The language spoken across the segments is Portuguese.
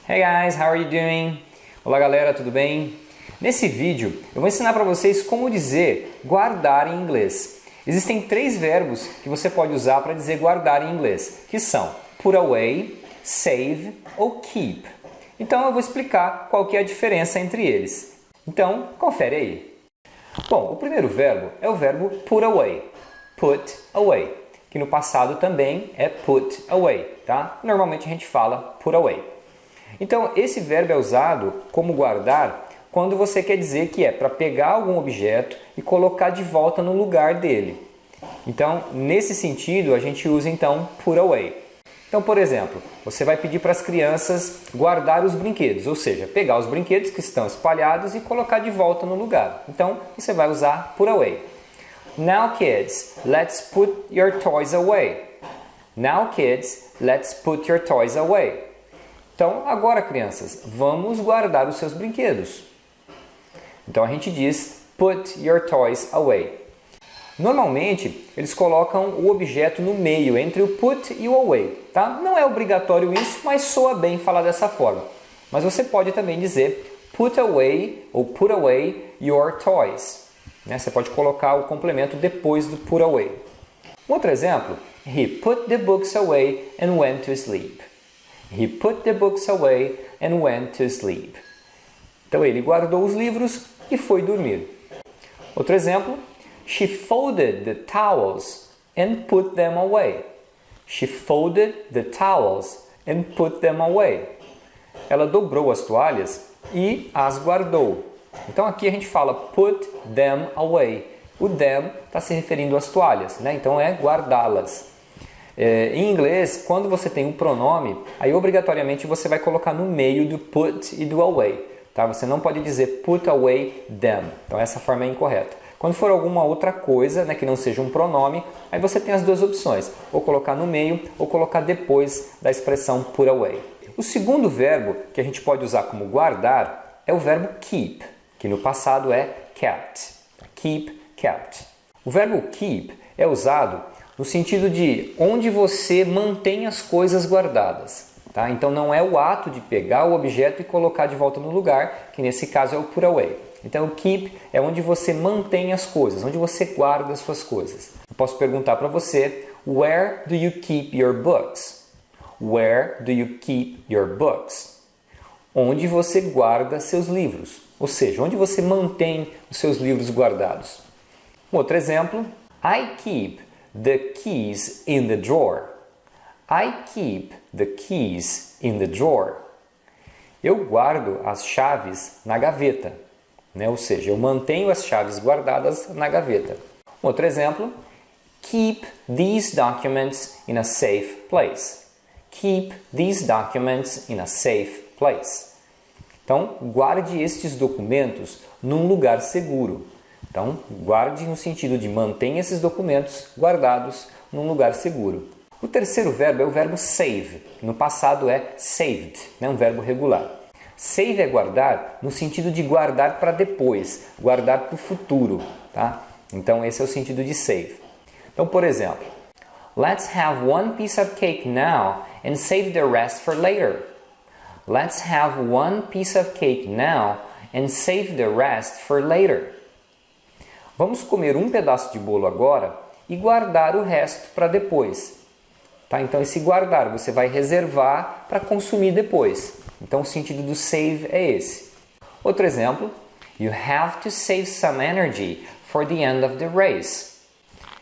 Hey guys, how are you doing? Olá galera, tudo bem? Nesse vídeo eu vou ensinar para vocês como dizer guardar em inglês. Existem 3 verbos que você pode usar para dizer guardar em inglês, que são put away, save ou keep. Então eu vou explicar qual que é a diferença entre eles. Então, confere aí. Bom, o primeiro verbo é o verbo put away, que no passado também é put away, tá? Normalmente a gente fala put away. Então, esse verbo é usado como guardar quando você quer dizer que é para pegar algum objeto e colocar de volta no lugar dele. Então, nesse sentido, a gente usa então put away. Então, por exemplo, você vai pedir para as crianças guardar os brinquedos, ou seja, pegar os brinquedos que estão espalhados e colocar de volta no lugar. Então, você vai usar put away. Now kids, let's put your toys away. Now kids, let's put your toys away. Então, agora crianças, vamos guardar os seus brinquedos. Então a gente diz put your toys away. Normalmente, eles colocam o objeto no meio, entre o put e o away. Tá? Não é obrigatório isso, mas soa bem falar dessa forma. Mas você pode também dizer put away ou put away your toys. Você pode colocar o complemento depois do put away. Um outro exemplo, he put the books away and went to sleep. He put the books away and went to sleep. Então ele guardou os livros e foi dormir. Outro exemplo, she folded the towels and put them away. She folded the towels and put them away. Ela dobrou as toalhas e as guardou. Então aqui a gente fala put them away. O them está se referindo às toalhas, né? Então é guardá-las. Em inglês, quando você tem um pronome, aí obrigatoriamente você vai colocar no meio do put e do away. Tá? Você não pode dizer put away them. Então essa forma é incorreta. Quando for alguma outra coisa, né, que não seja um pronome, aí você tem as duas opções. Ou colocar no meio ou colocar depois da expressão put away. O segundo verbo que a gente pode usar como guardar é o verbo keep, que no passado é kept. Keep, kept. O verbo keep é usado no sentido de onde você mantém as coisas guardadas. Tá? Então não é o ato de pegar o objeto e colocar de volta no lugar, que nesse caso é o put away. Então o keep é onde você mantém as coisas, onde você guarda as suas coisas. Eu posso perguntar para você, where do you keep your books? Where do you keep your books? Onde você guarda seus livros, ou seja, onde você mantém os seus livros guardados. Um outro exemplo, I keep the keys in the drawer. I keep the keys in the drawer. Eu guardo as chaves na gaveta, né? Ou seja, eu mantenho as chaves guardadas na gaveta. Outro exemplo, keep these documents in a safe place. Keep these documents in a safe place. Então, guarde estes documentos num lugar seguro. Então, guarde no sentido de mantenha esses documentos guardados num lugar seguro. O terceiro verbo é o verbo save, que no passado é saved, né? Um verbo regular. Save é guardar no sentido de guardar para depois, guardar para o futuro. Tá? Então, esse é o sentido de save. Então, por exemplo, let's have one piece of cake now and save the rest for later. Let's have one piece of cake now and save the rest for later. Vamos comer um pedaço de bolo agora e guardar o resto para depois. Tá? Então, esse guardar você vai reservar para consumir depois. Então, o sentido do save é esse. Outro exemplo. You have to save some energy for the end of the race.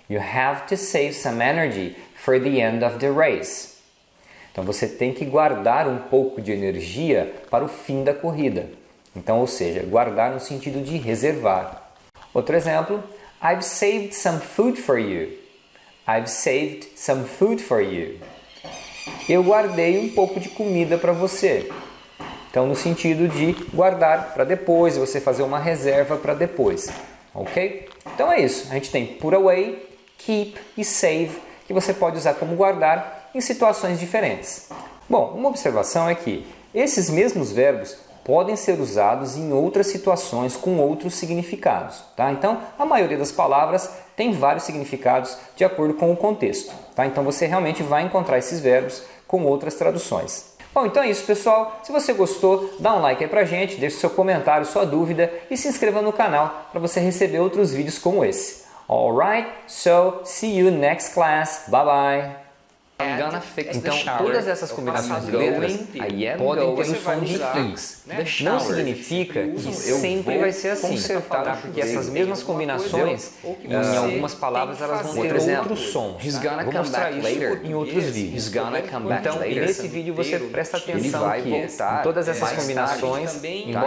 You have to save some energy for the end of the race. Então, você tem que guardar um pouco de energia para o fim da corrida. Então, ou seja, guardar no sentido de reservar. Outro exemplo, I've saved some food for you. I've saved some food for you. Eu guardei um pouco de comida para você. Então, no sentido de guardar para depois, você fazer uma reserva para depois. Ok? Então é isso. A gente tem put away, keep e save, que você pode usar como guardar em situações diferentes. Bom, uma observação é que esses mesmos verbos podem ser usados em outras situações com outros significados. Tá? Então, a maioria das palavras tem vários significados de acordo com o contexto. Tá? Então, você realmente vai encontrar esses verbos com outras traduções. Bom, então é isso, pessoal. Se você gostou, dá um like aí pra gente, deixe seu comentário, sua dúvida e se inscreva no canal para você receber outros vídeos como esse. Alright, so see you next class. Bye bye. I'm gonna fix the Então, shower. todas essas combinações de letras podem ter um som de fix. Não significa que sempre vai ser assim, tá? Porque essas mesmas combinações, em algumas palavras, elas vão ter outros sons. Vou mostrar isso em outros vídeos. Então, nesse vídeo você presta atenção que em todas essas combinações, embora